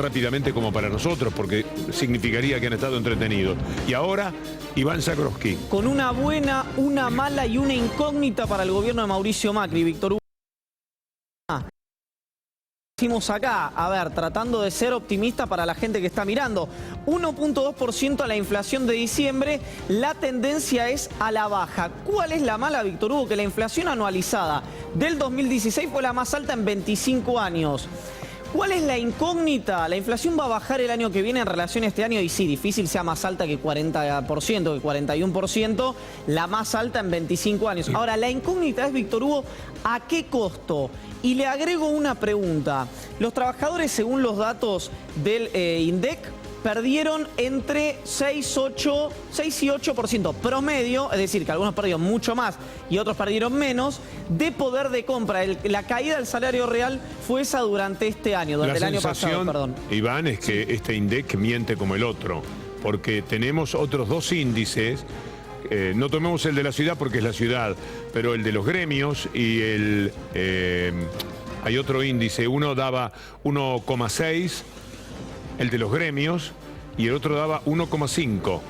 rápidamente como para nosotros, porque significaría que han estado entretenidos. Y ahora, Iván Jagroski. Con una buena, una mala y una incógnita para el gobierno de Mauricio Macri, Víctor Hugo. Decimos acá, a ver, tratando de ser optimista para la gente que está mirando. 1.2% a la inflación de diciembre, la tendencia es a la baja. ¿Cuál es la mala, Víctor Hugo? Que la inflación anualizada del 2016 fue la más alta en 25 años. ¿Cuál es la incógnita? La inflación va a bajar el año que viene en relación a este año y sí, difícil sea más alta que 40%, que 41%, la más alta en 25 años. Ahora, la incógnita es, Víctor Hugo, ¿a qué costo? Y le agrego una pregunta. Los trabajadores, según los datos del INDEC, perdieron entre 6 y 8% promedio, es decir, que algunos perdieron mucho más y otros perdieron menos, de poder de compra. La caída del salario real fue esa durante este año, durante el año pasado, perdón. Iván, es que este INDEC miente como el otro, porque tenemos otros dos índices. No tomemos el de la ciudad porque es la ciudad, pero el de los gremios y hay otro índice, uno daba 1,6, el de los gremios, y el otro daba 1,5.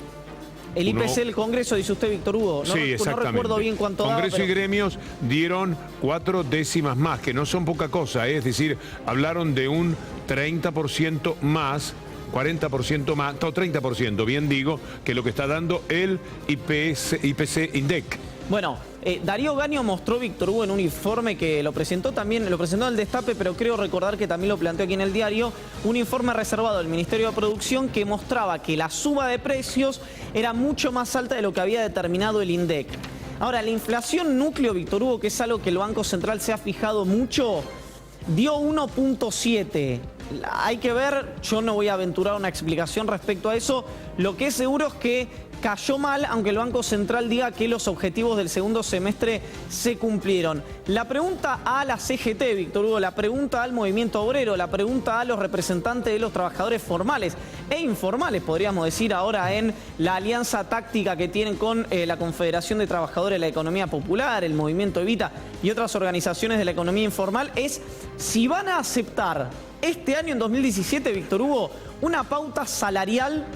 El IPC del Congreso, dice usted, Víctor Hugo. No, sí, exactamente. No recuerdo bien cuánto daba. Congreso y gremios dieron 4 décimas más, que no son poca cosa, es decir, hablaron de un 30% más, 40% más, o 30%, bien digo, que lo que está dando el IPC INDEC. Bueno, Darío Gaño mostró, Víctor Hugo, en un informe que lo presentó también, lo presentó en el Destape, pero creo recordar que también lo planteó aquí en el diario, un informe reservado del Ministerio de Producción que mostraba que la suba de precios era mucho más alta de lo que había determinado el INDEC. Ahora, la inflación núcleo, Víctor Hugo, que es algo que el Banco Central se ha fijado mucho, dio 1.7. Hay que ver, yo no voy a aventurar una explicación respecto a eso. Lo que es seguro es que cayó mal, aunque el Banco Central diga que los objetivos del segundo semestre se cumplieron. La pregunta a la CGT, Víctor Hugo, la pregunta al movimiento obrero, la pregunta a los representantes de los trabajadores formales e informales, podríamos decir ahora en la alianza táctica que tienen con la Confederación de Trabajadores de la Economía Popular, el Movimiento Evita y otras organizaciones de la economía informal, es si van a aceptar este año, en 2017, Víctor Hugo, una pauta salarial.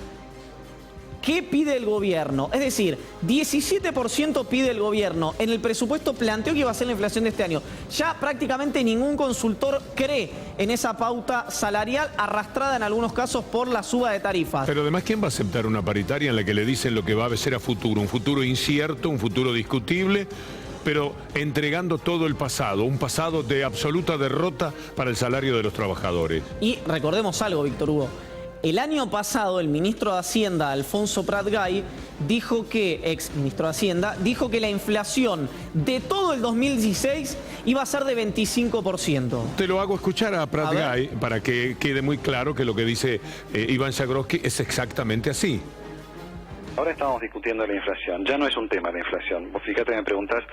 ¿Qué pide el gobierno? Es decir, 17% pide el gobierno. En el presupuesto planteó que iba a ser la inflación de este año. Ya prácticamente ningún consultor cree en esa pauta salarial arrastrada en algunos casos por la suba de tarifas. Pero además, ¿quién va a aceptar una paritaria en la que le dicen lo que va a ser a futuro? Un futuro incierto, un futuro discutible, pero entregando todo el pasado, un pasado de absoluta derrota para el salario de los trabajadores. Y recordemos algo, Víctor Hugo. El año pasado, el ministro de Hacienda, Alfonso Prat-Gay, dijo que, ex ministro de Hacienda, dijo que la inflación de todo el 2016 iba a ser de 25%. Te lo hago escuchar a Prat-Gay para que quede muy claro que lo que dice Iván Jagroski es exactamente así. Ahora estamos discutiendo la inflación, ya no es un tema la inflación. Vos fíjate, me preguntás,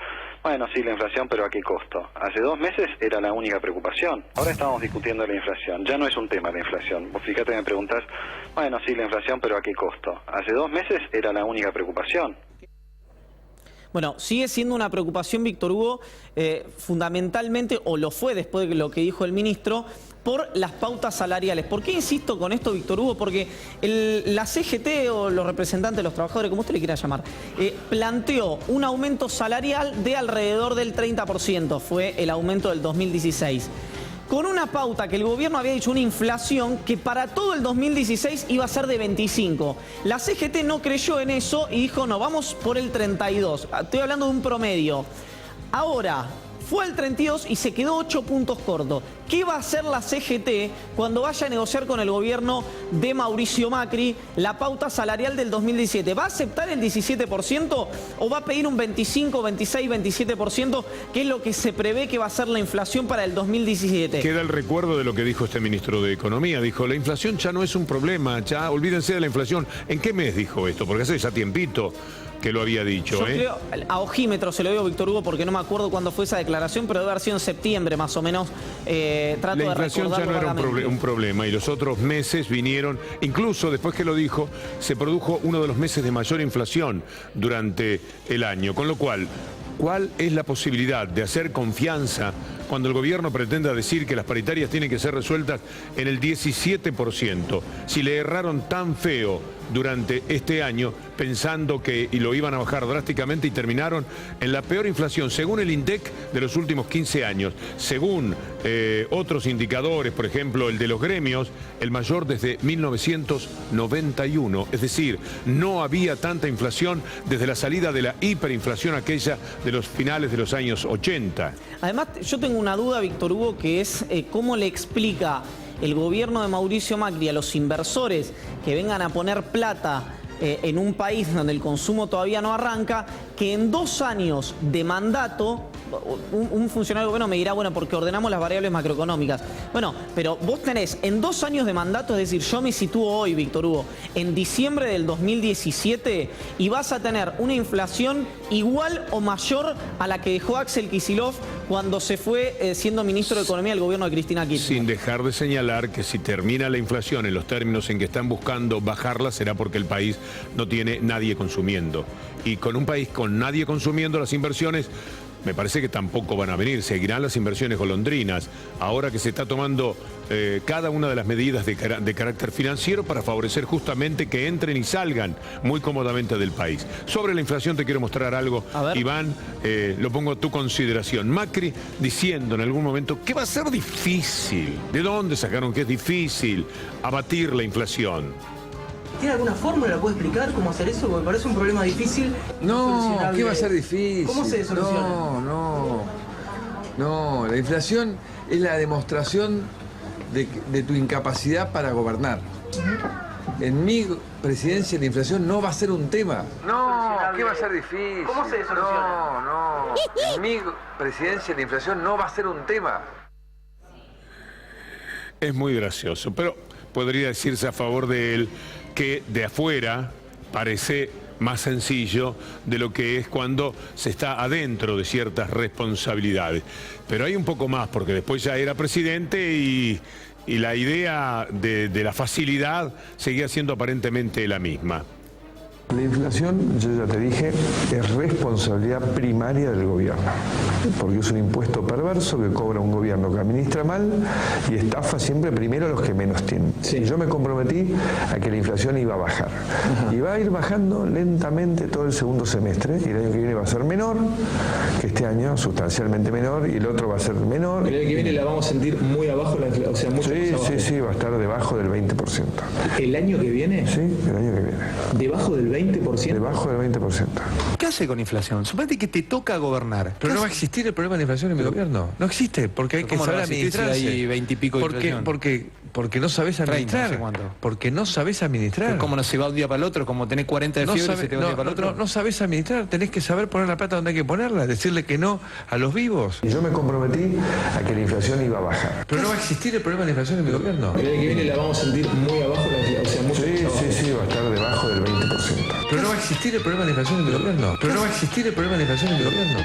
bueno, sí, la inflación, pero ¿a qué costo? Hace 2 meses era la única preocupación. Ahora estamos discutiendo la inflación, ya no es un tema la inflación. Vos fíjate, me preguntás, bueno, sí, la inflación, pero ¿a qué costo? Hace 2 meses era la única preocupación. Bueno, sigue siendo una preocupación, Víctor Hugo, fundamentalmente, o lo fue después de lo que dijo el ministro, por las pautas salariales. ¿Por qué insisto con esto, Víctor Hugo? Porque la CGT o los representantes de los trabajadores, como usted le quiera llamar, planteó un aumento salarial de alrededor del 30%, fue el aumento del 2016. Con una pauta que el gobierno había dicho, una inflación que para todo el 2016 iba a ser de 25. La CGT no creyó en eso y dijo, no, vamos por el 32. Estoy hablando de un promedio. Ahora, fue al 32 y se quedó 8 puntos corto. ¿Qué va a hacer la CGT cuando vaya a negociar con el gobierno de Mauricio Macri la pauta salarial del 2017? ¿Va a aceptar el 17% o va a pedir un 25, 26, 27%, que es lo que se prevé que va a ser la inflación para el 2017? Queda el recuerdo de lo que dijo este ministro de Economía. Dijo, la inflación ya no es un problema, ya olvídense de la inflación. ¿En qué mes dijo esto? Porque hace ya tiempito que lo había dicho. Yo creo, a ojímetro se lo digo, Víctor Hugo, porque no me acuerdo cuándo fue esa declaración, pero debe haber sido en septiembre más o menos. Trato la inflación ya no era un problema y los otros meses vinieron, incluso después que lo dijo, se produjo uno de los meses de mayor inflación durante el año, con lo cual, ¿cuál es la posibilidad de hacer confianza cuando el gobierno pretenda decir que las paritarias tienen que ser resueltas en el 17%. Si le erraron tan feo durante este año, pensando que lo iban a bajar drásticamente y terminaron en la peor inflación, según el INDEC, de los últimos 15 años. Según otros indicadores, por ejemplo, el de los gremios, el mayor desde 1991. Es decir, no había tanta inflación desde la salida de la hiperinflación aquella de los finales de los años 80. Además, yo tengo una duda, Víctor Hugo, que es cómo le explica el gobierno de Mauricio Macri a los inversores que vengan a poner plata en un país donde el consumo todavía no arranca, que en 2 años de mandato un funcionario bueno me dirá, bueno, porque ordenamos las variables macroeconómicas. Bueno, pero vos tenés en 2 años de mandato, es decir, yo me sitúo hoy, Víctor Hugo, en diciembre del 2017 y vas a tener una inflación igual o mayor a la que dejó Axel Kicillof cuando se fue siendo ministro de Economía del gobierno de Cristina Kirchner. Sin dejar de señalar que si termina la inflación en los términos en que están buscando bajarla, será porque el país no tiene nadie consumiendo. Y con un país con nadie consumiendo, las inversiones me parece que tampoco van a venir. Seguirán las inversiones golondrinas, ahora que se está tomando cada una de las medidas de carácter financiero para favorecer justamente que entren y salgan muy cómodamente del país. Sobre la inflación te quiero mostrar algo, Iván, lo pongo a tu consideración. Macri diciendo en algún momento que va a ser difícil. ¿De dónde sacaron que es difícil abatir la inflación? ¿Tiene alguna fórmula? ¿La puede explicar cómo hacer eso? Porque me parece un problema difícil. No, ¿qué va a ser difícil? ¿Cómo se soluciona? No, la inflación es la demostración de tu incapacidad para gobernar. En mi presidencia la inflación no va a ser un tema. No, ¿qué va a ser difícil? ¿Cómo se soluciona? No. En mi presidencia la inflación no va a ser un tema. Es muy gracioso, pero podría decirse a favor de él que de afuera parece más sencillo de lo que es cuando se está adentro de ciertas responsabilidades. Pero hay un poco más, porque después ya era presidente y la idea de la facilidad seguía siendo aparentemente la misma. La inflación, yo ya te dije, es responsabilidad primaria del gobierno, porque es un impuesto perverso que cobra un gobierno que administra mal y estafa siempre primero a los que menos tienen. Sí. Y yo me comprometí a que la inflación iba a bajar. Y va a ir bajando lentamente todo el segundo semestre, y el año que viene va a ser menor que este año, sustancialmente menor, y el otro va a ser menor. El año que viene la vamos a sentir muy abajo, o sea, mucho más abajo. Sí, va a estar debajo del 20%. ¿El año que viene? Sí, el año que viene. ¿Debajo del 20%? Debajo del 20%. ¿Qué hace con inflación? Suponete que te toca gobernar. Pero no va a existir el problema de la inflación en mi gobierno. No existe, porque hay que saber administrarse. Si hay 20 y pico de inflación? Porque no sabes administrar. 30, no sé cuánto. Porque no sabes administrar. Pero ¿cómo no se va un día para el otro? Como tenés 40 de fiebre y se te va un día para el otro. No sabes administrar. Tenés que saber poner la plata donde hay que ponerla. Decirle que no a los vivos. Y yo me comprometí a que la inflación iba a bajar. Pero no va a existir el problema de la inflación en mi gobierno. El año que viene la vamos a sentir muy abajo, o sea, mucho más abajo. Sí, va a estar debajo del 20%. Pero no va a existir el problema de la inflación en mi gobierno. Pero no va a existir el problema de la inflación en mi gobierno.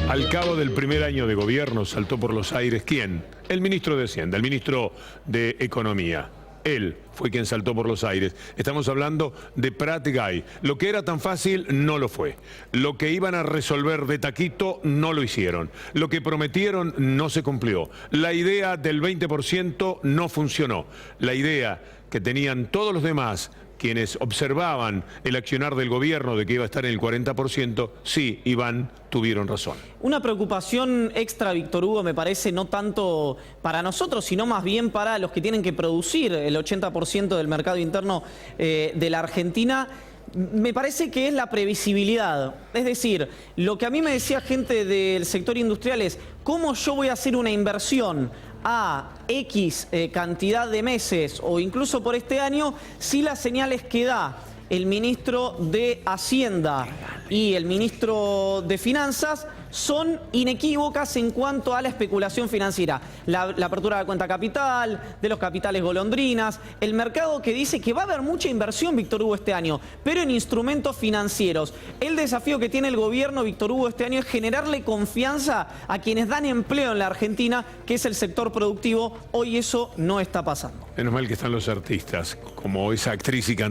Al cabo del primer año de gobierno saltó por los aires, ¿quién? El ministro de Hacienda, el ministro de Economía. Él fue quien saltó por los aires. Estamos hablando de Prat Gay. Lo que era tan fácil no lo fue. Lo que iban a resolver de taquito no lo hicieron. Lo que prometieron no se cumplió. La idea del 20% no funcionó. La idea que tenían todos los demás, quienes observaban el accionar del gobierno de que iba a estar en el 40%, sí, Iván, tuvieron razón. Una preocupación extra, Víctor Hugo, me parece, no tanto para nosotros, sino más bien para los que tienen que producir el 80% del mercado interno de la Argentina. Me parece que es la previsibilidad. Es decir, lo que a mí me decía gente del sector industrial es cómo yo voy a hacer una inversión a X cantidad de meses o incluso por este año si las señales que da el ministro de Hacienda y el ministro de Finanzas son inequívocas en cuanto a la especulación financiera. La apertura de la cuenta capital, de los capitales golondrinas, el mercado que dice que va a haber mucha inversión, Víctor Hugo, este año, pero en instrumentos financieros. El desafío que tiene el gobierno, Víctor Hugo, este año es generarle confianza a quienes dan empleo en la Argentina, que es el sector productivo. Hoy eso no está pasando. Menos mal que están los artistas, como esa actriz y cantante.